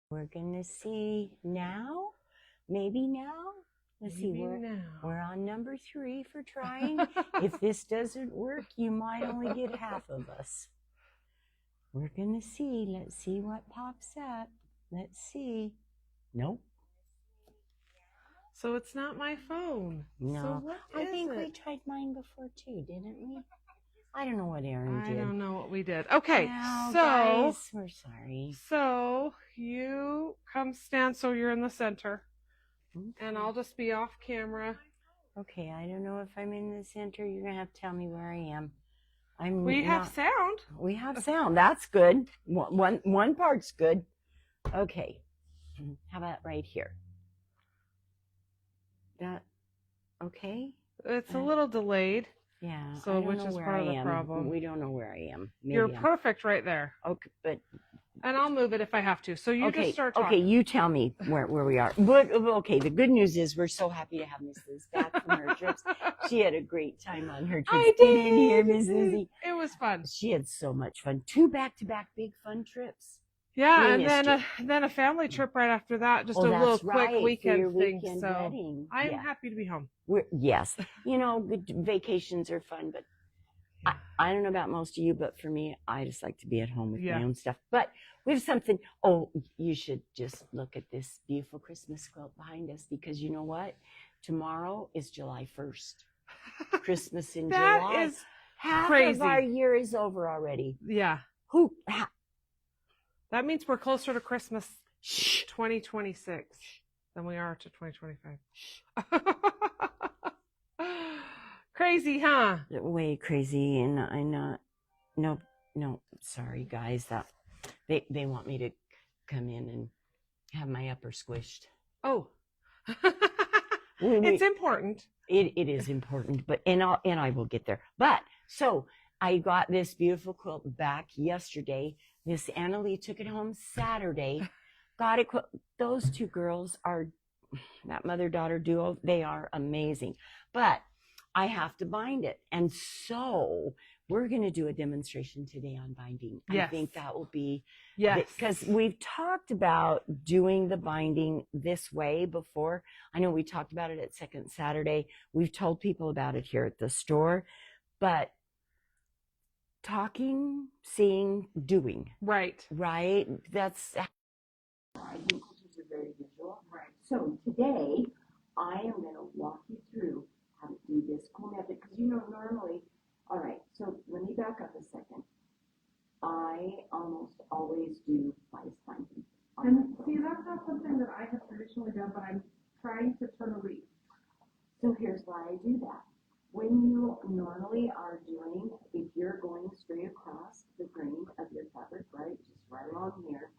We're gonna see now, maybe now. Let's see, we're on number 3 for trying. If this doesn't work, you might only get half of us. We're gonna see. Let's see what pops up. Let's see. Nope. So it's not my phone. No. So what I is think it? we tried mine before too, didn't we? I don't know what Aaron did. I don't know what we did. Okay, Well, so guys, we're sorry. So you come stand so you're in the center. Okay. And I'll just be off camera. Okay, I don't know if I'm in the center. You're gonna have to tell me where I am. We have sound. We have sound. That's good. One part's good. Okay. How about right here? That okay? It's a little delayed. Yeah. So which is part of the problem. We don't know where I am. Maybe You're perfect right there. Okay, but and I'll move it if I have to. So you just start talking. Okay, you tell me where we are. But okay, the good news is we're so happy to have Miss Liz back from her trips. She had a great time on her trips. I did. Get in here, Miss Lizzie. It was fun. She had so much fun. 2 back-to-back big fun trips. Yeah, and then a family trip right after that. Just a little quick weekend thing. So wedding. I'm happy to be home. Yes. You know, vacations are fun, but I don't know about most of you, but for me, I just like to be at home with my own stuff. But we have something. Oh, you should just look at this beautiful Christmas quilt behind us, because you know what? Tomorrow is July 1st. Christmas in July. That is half crazy. of our year is over already. Yeah. That means we're closer to Christmas 2026 than we are to 2025. Crazy, huh? Way crazy. And I'm not. No, sorry, guys. That they want me to come in and have my upper squished. Oh. It's important. It is important, but and I will get there. But so I got this beautiful quilt back yesterday. Miss Annalie took it home Saturday. Got it. Those 2 girls are that mother-daughter duo. They are amazing. But I have to bind it, and so we're going to do a demonstration today on binding. Yes. I think that will be because we've talked about doing the binding this way before. I know we talked about it at Second Saturday. We've told people about it here at the store, but talking, seeing, doing. Right. That's. I think pictures are very visual. Right. So today I am going to walk you through how to do this cool method, because normally. All right. So let me back up a second. I almost always do bias binding. And see, that's not something that I have traditionally done, but I'm trying to turn a leaf. So here's why I do that. When you normally are doing, if you're going straight across the grain of your fabric, right, just right along here,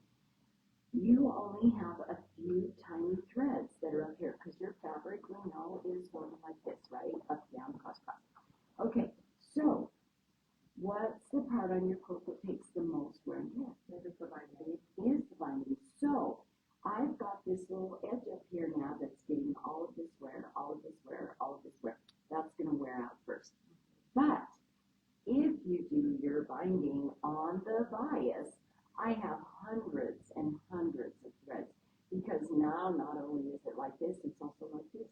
you only have a few tiny threads that are up here, because your fabric, we know, is going like this, right, up, down, cross, cross. Okay, so what's the part on your quilt that takes the most wear and tear? It is the binding. It is the binding. So I've got this little edge up here now that's getting all of this wear, all of this wear, all of this wear. That's going to wear out first. But if you do your binding on the bias, I have hundreds and hundreds of threads, because now not only is it like this, it's also like this.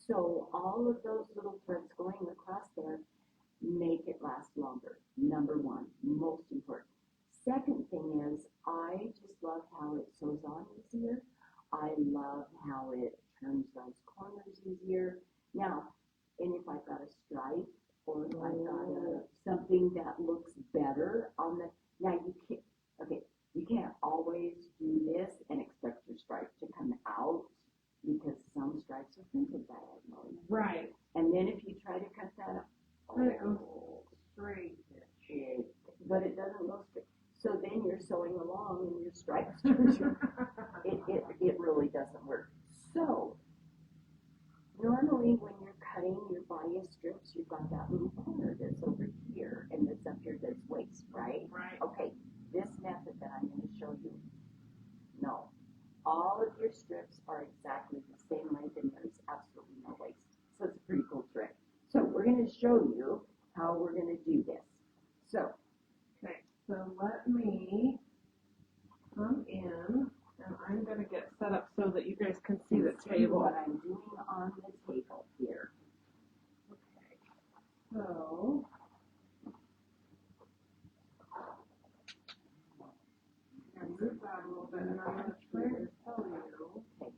So all of those little threads going across there make it last longer. Number 1, most important. Second thing is, I just love how it sews on easier. I love how it turns those corners easier. Now, and if I've got a stripe, or if I've got something that looks better on the, now you can't always do this and expect your stripe to come out, because some stripes are printed diagonally. Right. And then if you try to cut that up, it goes straight. But it doesn't go straight. So then you're sewing along and your stripes it really doesn't work. So normally when you're cutting your bias strips, you've got that little corner that's over here and that's up here that's waist, right? Right. Okay, this method that I'm going to show you, no. All of your strips are exactly the same length and there's absolutely no waist. So it's a pretty cool trick. So we're going to show you how we're going to do this. So, okay, so let me come in, and I table. what I'm doing on the table here. So. I move that a little bit, and I'm gonna try to tell you Okay.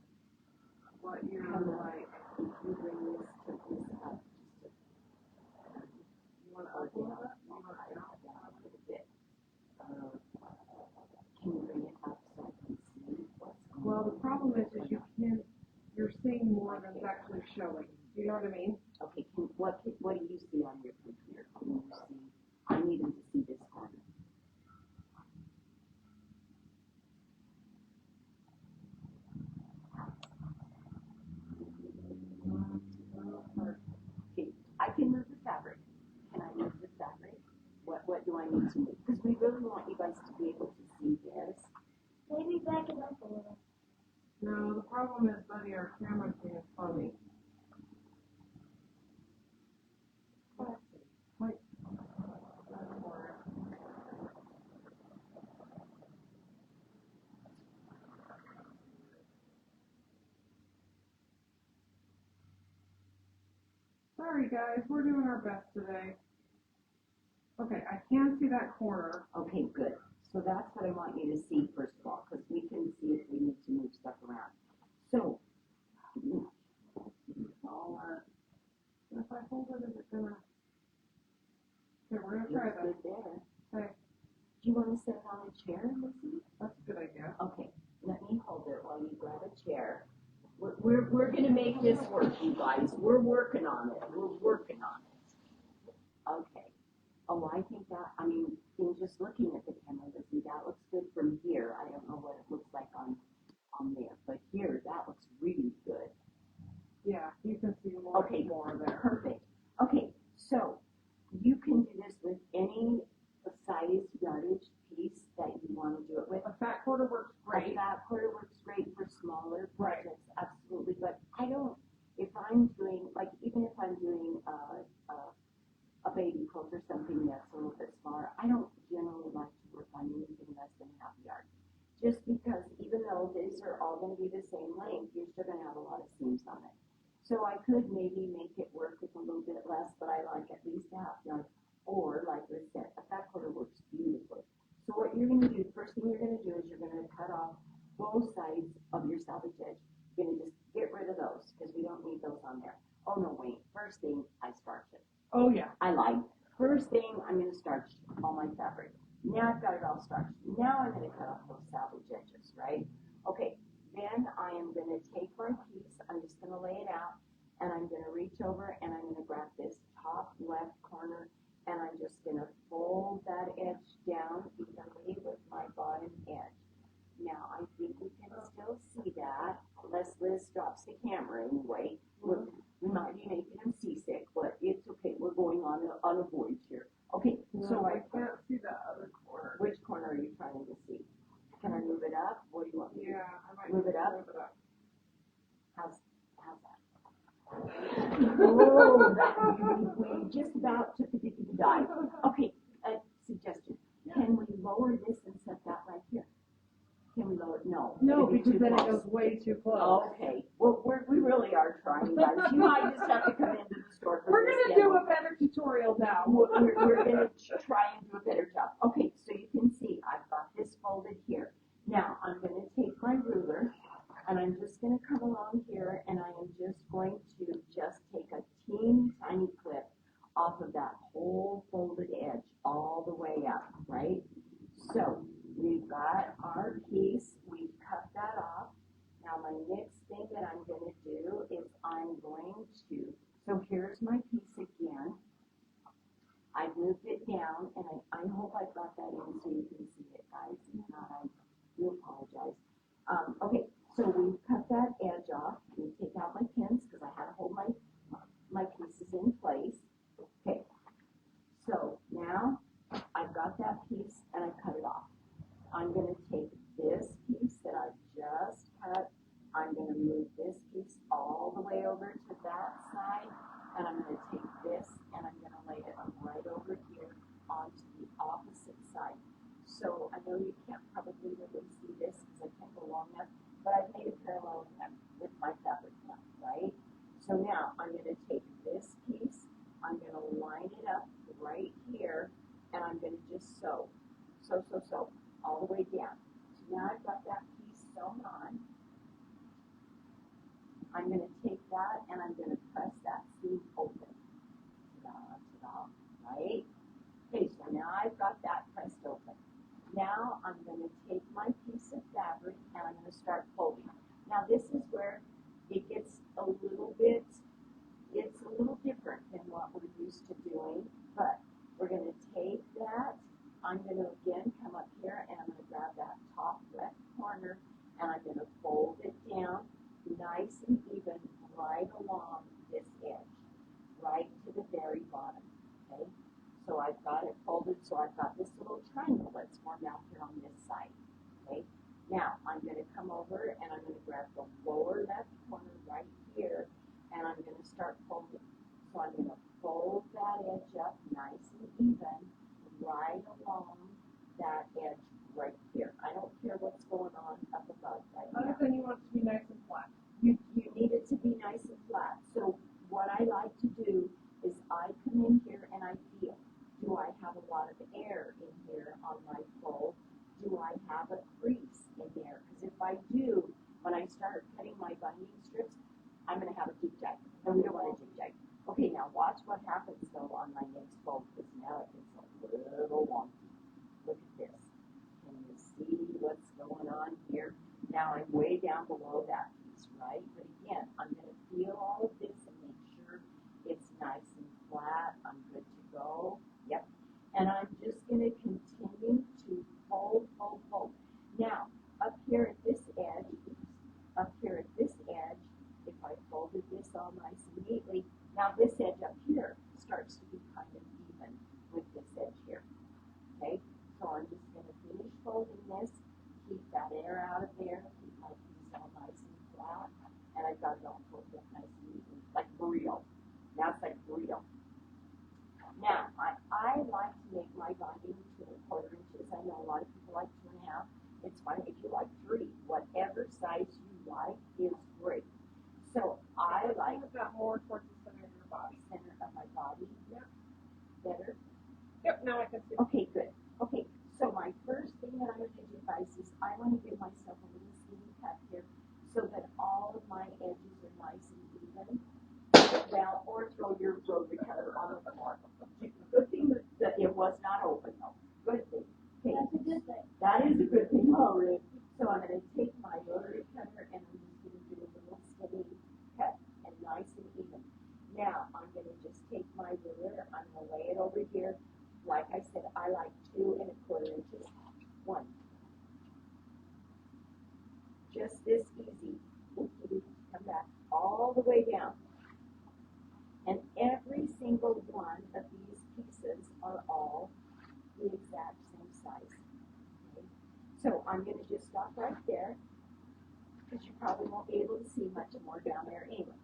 what you're like. If you bring this to this up, You want to or up a little down, bit? I'll down a little bit. Can you bring it up so I can see what's going on? Well, the problem is you're seeing more than's actually showing. Do you know what I mean? Okay, what do you see on your computer? Can you see? I need him to see this corner. Okay, I can move the fabric. Can I move the fabric? What do I need to move? Because we really want you guys to be able to see this. Maybe back it up a little. No, the problem is, buddy, our camera's being funny. Wait. Sorry, guys, we're doing our best today. Okay, I can see that corner. Okay, good. So that's what I want you to see first of all, because we can see if we need to move stuff around. So, If I hold it, is it gonna? Okay, we're gonna try looks this. good there. Okay, Do you want to sit on a chair, Lizzie? that's a good idea. Okay, let me hold it while you grab a chair. We're gonna make this work, you guys. We're working on it. We're working on it. Okay. Oh, I think that, I mean, in just looking at the camera, Lizzie, that looks good from here. I don't know what it looks like on there, but here, that looks really good. Yeah, you can see more. Okay, more there. perfect. Okay, so you can do this with any size yardage piece that you want to do it with. A fat quarter works great. That quarter works great for smaller Right. projects, absolutely. But I don't, if I'm doing, like, even if I'm doing a baby quilt or something that's a little bit smaller, I don't generally like to work on anything less than half yard. Just because even though these are all going to be the same length, you're still going to have a lot of seams on it. So I could maybe make it work with a little bit less, but I like at least a half yard. Or, like I said, a fat quarter works beautifully. So what you're going to do, first thing you're going to do is you're going to cut off both sides of your salvage edge. You're going to just get rid of those because we don't need those on there. Oh no, wait. First thing, I starch it. Oh yeah. I lied. First thing, I'm going to starch all my fabric. Now I've got it all starched. Now I'm going to cut off those salvage edges, right? Okay. Then I am going to take my piece. I'm just going to lay it out, and I'm going to reach over and I'm going to grab this top left corner, and I'm just going to fold that edge down evenly with my bottom edge. Now, I think we can still see that, unless Liz drops the camera anyway. We might be making him seasick, but it's okay. We're going on a voyage here. Okay, No, so I can't see that other corner. which corner are you trying to see? Can I move it up? What do you want me to do? Yeah, I might Move it up? Move it up. How's that? Oh, we just about took a dippy dive. Okay, suggestion. Can we lower this and set that right here? Can we lower it? No. No, It'd be because too then it close. goes way too close. Okay, well, we really are trying, guys. You might just have to come into the store for We're this gonna do demo. a better tutorial now. We're gonna try and do a better job. Okay, so you can see I've got this folded here. Now, I'm gonna take my ruler, and I'm just gonna come along here, and I am just going to just take a teeny tiny clip off of that whole folded edge all the way up, right? So, we've got our piece, we've cut that off. Now my next thing that I'm going to do is I'm going to, so here's my piece again. I've moved it down, and I hope I got that in so you can see it, guys. If not, I do apologize. Okay, so we've cut that edge off. Let me take out my pins because I have and I'm going to press that seam open. Ta-da, ta-da, right? Okay, so now I've got that pressed open. Now I'm going to take my piece of fabric and I'm going to start folding. Now this is where it gets a little bit, it's a little different than what we're used to doing, but we're going to take that, I'm going to again come up here and I'm going to grab that top left corner and I'm going to fold it down nice and even right along this edge, right to the very bottom, okay? So I've got it folded, so I've got this little triangle that's formed out here on this side, okay? Now, I'm going to come over and I'm going to grab the lower left corner right here, and I'm going to start folding. So I'm going to fold that edge up nice and even, right along that edge right here. I don't care what's going on up above right now. Other than you want it to be nice and flat. You need it to be nice and flat. So what I like to do is I come in here and I feel. Do I have a lot of air in here on my fold? Do I have a crease in there? Because if I do, when I start cutting my binding strips, I'm going to have a jig-jag, and we don't want a jig-jag. Okay, now watch what happens though on my next fold, because now it gets a little wonky. Look at this. Can you see what's going on here? Now I'm way down below that piece, right? But again, I'm going to feel all of this and make sure it's nice and flat. I'm good to go. Yep. And I'm just going to continue to fold, fold, fold. Now, up here at this edge, if I folded this all nice and neatly, now this edge up here starts to be kind of even with this edge here. Okay? So I'm just going to finish folding this, keep that air out of there, keep my piece all nice and flat, and I've got it all folded up nice and neatly, like burrito. Now it's like burrito. Now, I like to make my binding 2¼ inches. I know a lot of people like 2½. It's fine if you like 3. Whatever size you like is great. So I like that more towards the center of your body. Center of my body. Yep. Better. Yep, now I can see. Okay, good. Okay, so my first thing that I'm going to do, guys, is I want to give myself a little skinny cut here so that all of my edges are nice and even. Well, or throw your rotary cutter on the floor. Good thing that it was not open, though. Good thing. Okay. That's a good thing. That is a good thing, Rick. So I'm going to take my rotary cutter and I'm just going to do a little skinny cut and nice and even. Now, I'm going to just take my ruler, I'm going to lay it over here. Like I said, I like 2¼ inches. 1. Just this easy. Come back all the way down. And every single one of these pieces are all the exact same size. Okay? So I'm going to just stop right there, because you probably won't be able to see much more down there anyway.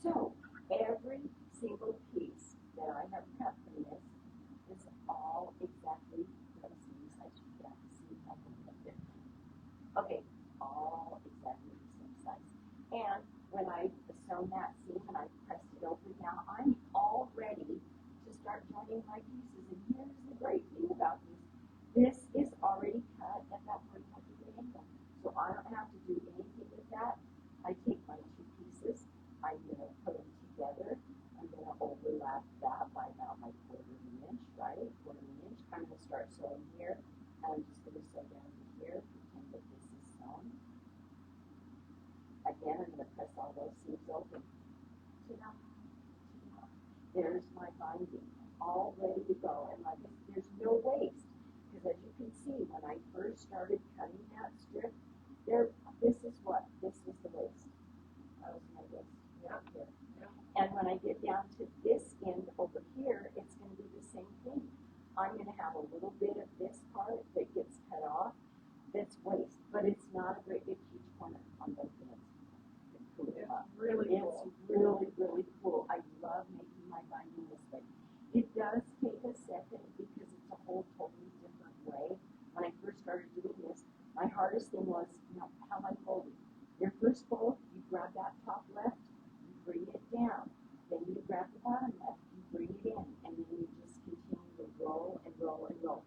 So every single piece that I have cut from this is all exactly the same size. You can see up there. Okay, all exactly the same size. And when I sewn that seam and I pressed it open, now I'm all ready to start joining my pieces. And here's the great thing about these. This is already cut at that 45-degree angle. So I don't have to do anything with that. I take my 2 pieces, I'm going to put them together. I'm going to overlap that by about my 1/4 inch, right? 1/4 inch. I'm going to start sewing here. And I'm just going to sew down to here, pretend that this is sewn. Again, I'm going to press all those seams open. There's my binding, all ready to go. And like there's no waste, because as you can see, when I first started cutting that strip, this is the waist. That was my waist, right here. And when I get down to this end over here, it's going to be the same thing. I'm going to have a little bit of this part that gets cut off. That's waist, but it's not a great big huge corner on both ends. Really cool. It's really, really cool. I love making my binding this way. It does take a second because it's a whole totally different way. When I first started doing this, my hardest thing was, how am I folding? Your first fold, you grab that top left, you bring it down. Then you grab the bottom left, you bring it in, and then you just continue to roll and roll and roll.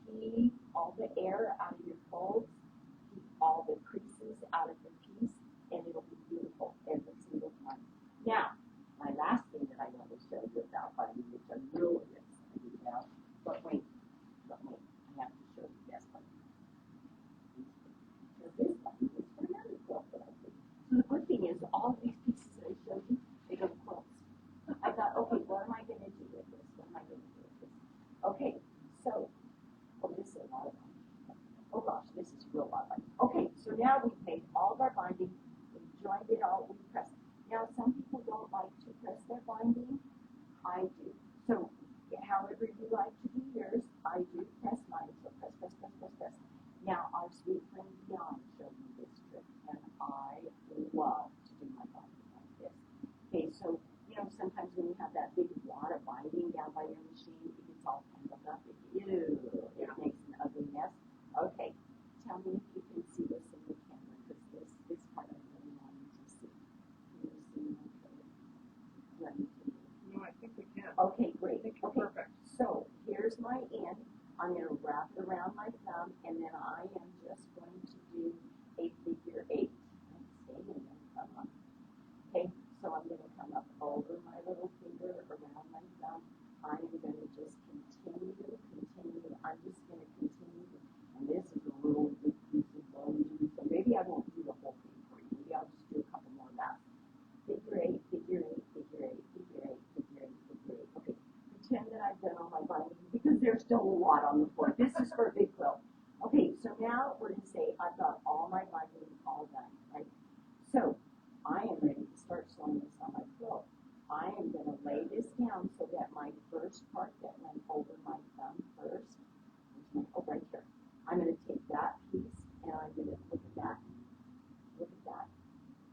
Keep all the air out of your folds, keep all the creases out of your piece, and it'll be beautiful every single time. Now, now we've made all of our binding, we've joined it all, we press. Now some people don't like to press their binding. I do. So however you like to do yours, I do press mine. So press, press, press, press, press. Now our sweet friend Dion showed me this trick, and I love to do my binding like this. Okay, so you know sometimes when you have that big wad of binding down by your machine, it gets all tangled up. It makes an ugly mess. Okay, tell me if you can see this in the camera, because this part I really want you to see. Can you see my code? Running to me. No, I think we can. Okay, great. I think Okay, you're perfect. so here's my end. I'm going to wrap it around my thumb, and then I am just going to do a figure 8. Stay in there. Come on. Okay, so I'm going to come up over my little finger around my thumb. I am going to just continue. I'm just going to continue. And this is a little big piece of bone, so maybe I won't do the whole thing for you. Maybe I'll just do a couple more laps. Figure 8, figure 8, figure 8, figure 8, figure 8, figure 8. Okay, pretend that I've done all my binding because there's still a lot on the floor. This is for a big quilt. Okay, so now we're going to say I've got all my binding all done, right? So I am ready to start sewing this on my quilt. I am going to lay this down so that my first part that went over my thumb first, right here. I'm going to take that piece and I'm going to look at that. Look at that.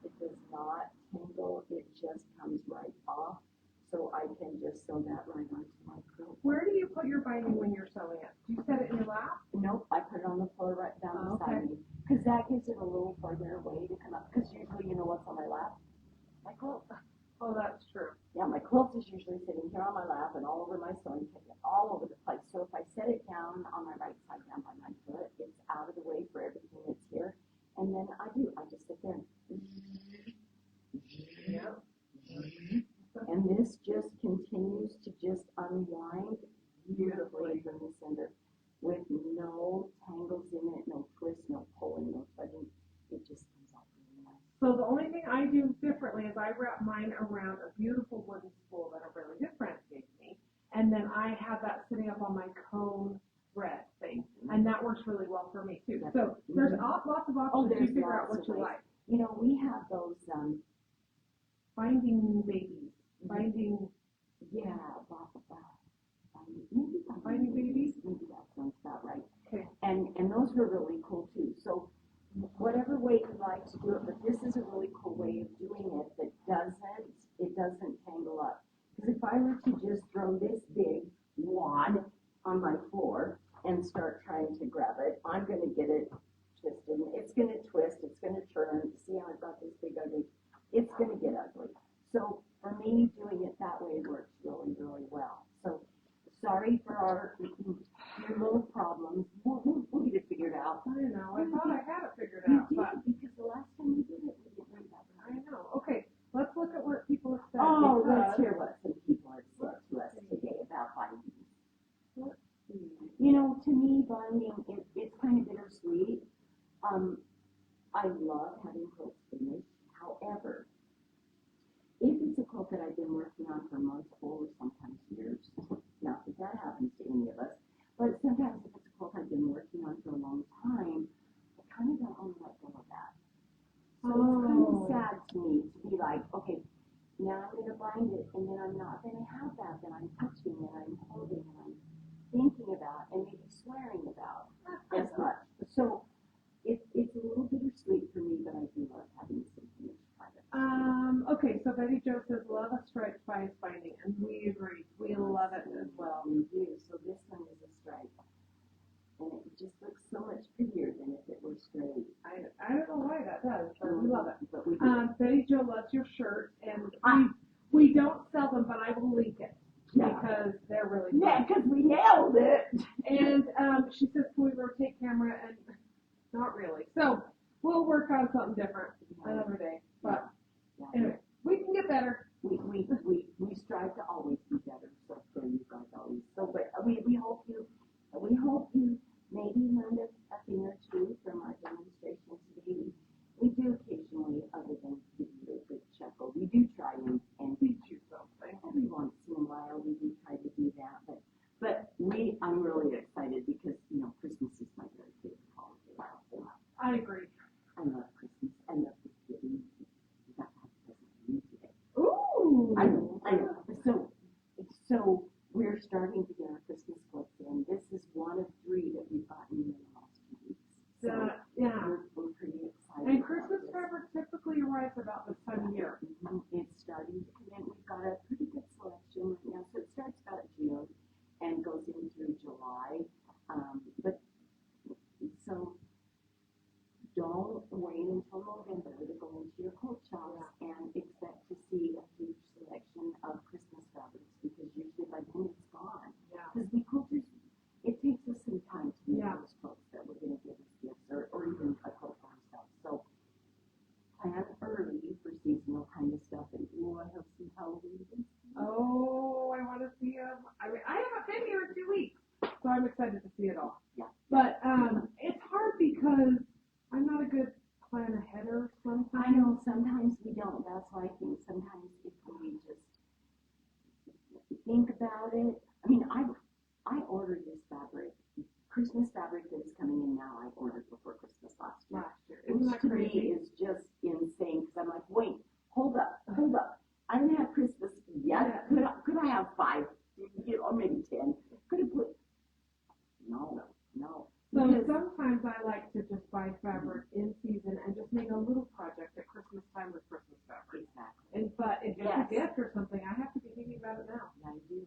It does not tangle. It just comes right off. So I can just sew that right onto my quilt. Where do you put your binding when you're sewing it? Do you set it in your lap? Nope, I put it on the floor right down beside me. Because that gives it a little further away to come up. Because usually, you know what's on my lap? My quilt. Oh, that's true. Yeah, my quilt is usually sitting here on my lap and all over my sewing kit, all over the place. So if I set it down on my right side down by my foot, it's out of the way for everything that's here. And then I just sit there. Yeah. And this just continues to just unwind beautifully from the center with no tangles in it, no twists, no pulling, no tugging. It just comes out really nice. So the only thing I do differently is I wrap mine around a beautiful wooden spool that a really good friend gave me, and then I have that sitting up on my cone thread thing, and that works really well for me too. So there's lots of options. You figure out what you like. You know, we have those Binding babies, binding. Yeah, Binding babies? Maybe that sounds about right. Okay. And those were really cool too. So whatever way you like to do it, but this is a really cool way of doing it that doesn't tangle up. Because if I were to just throw this big wad on my floor and start trying to grab it, I'm going to get it twisted. It's going to twist. It's going to turn. See how I've got this big ugly? It's going to get ugly. So for me, doing it that way works really, really well. So sorry for your little problems. We'll get it figured out. I know. I thought I had it figured You out, did, but because the last time we did it, we didn't know that. I know. Okay, let's look at what people have said. Oh, let's because- hear what some people have said to us today about binding. You know, to me, binding, it's kind of bittersweet. I love having quilts finished. However, if it's a quilt that I've been working on for months or sometimes years, not that that happens to any of us, but sometimes if it's a quilt I've been working on for a long time, I kind of don't want to let go of that. So it's kind of sad to me to be like, okay, now I'm going to bind it, and then I'm not going to have that I'm touching and I'm holding and I'm thinking about and maybe swearing about as much. So it's a little bittersweet for me, but I do love having some finished product. Okay, so Betty Jo says, love a striped bias binding, and we agree. We love it as well. We do. So this one is a stripe. And it just looks so much prettier than if it were straight. I don't know why that does, but we love it. But we do. Betty Jo loves your shirt, and we don't sell them, but I will link it because they're really good. Yeah, because we nailed it. And she says, can we rotate camera? And not really. So we'll work on something different another day. But anyway, we can get better. We strive to always be better. So there you guys always. So but we hope you maybe learned a thing or two from our demonstration today. We do occasionally, other than give you a good chuckle, we do try and teach you something. Every once in a while we do try to do that. But I'm really excited because, you know, Christmas is my very favorite holiday. I agree. I starting to get our Christmas quotes in. This is one of 3 that we've gotten in the last 2 weeks. So Yeah. we're pretty excited. And about Christmas this. fabric typically arrives about this time of year. It's starting to come in. We've got a pretty good selection right now. So it starts about June and goes in through July. But so don't wait until November to go into your coat shops and expect to see a huge selection of Christmas fabrics because usually by then it's gone. Yeah. Because we quilters, it takes us some time to make Yeah. those quotes that we're going to give as gifts or even a quote for ourselves. So plan early for seasonal kind of stuff. And I have some Halloween things. Oh, I want to see them. I mean, I haven't been here in 2 weeks, so I'm excited to see it all. Yeah. But it's hard because I'm not a good plan aheader sometimes. I know sometimes we don't. That's why I think sometimes if we just think about it. I mean, I ordered this fabric, Christmas fabric that is coming in now. I ordered before Christmas last year. Isn't Which that to crazy? me is just insane because I'm like, wait, hold up. I didn't have Christmas yet. Could I have 5, or maybe 10? Could have put. No. So Because- sometimes I like to just buy fabric in season and just make a little project at Christmas time with Christmas fabric. Exactly. But if it's Yes. a gift or something, I have to be thinking about it now. Yeah, you do.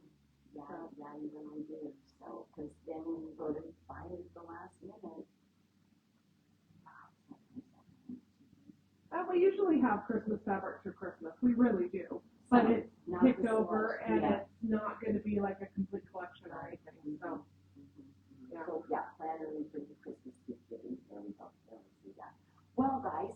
Yeah, you really do. So, because then when you go to buy it at the last minute, We usually have Christmas fabric for Christmas. We really do. But it's not picked the over selection, and yeah. it's not going to be like a complete collection or anything. So, yeah. So, yeah, plan early for the Christmas gift giving. There we go. There we see that. Well, guys,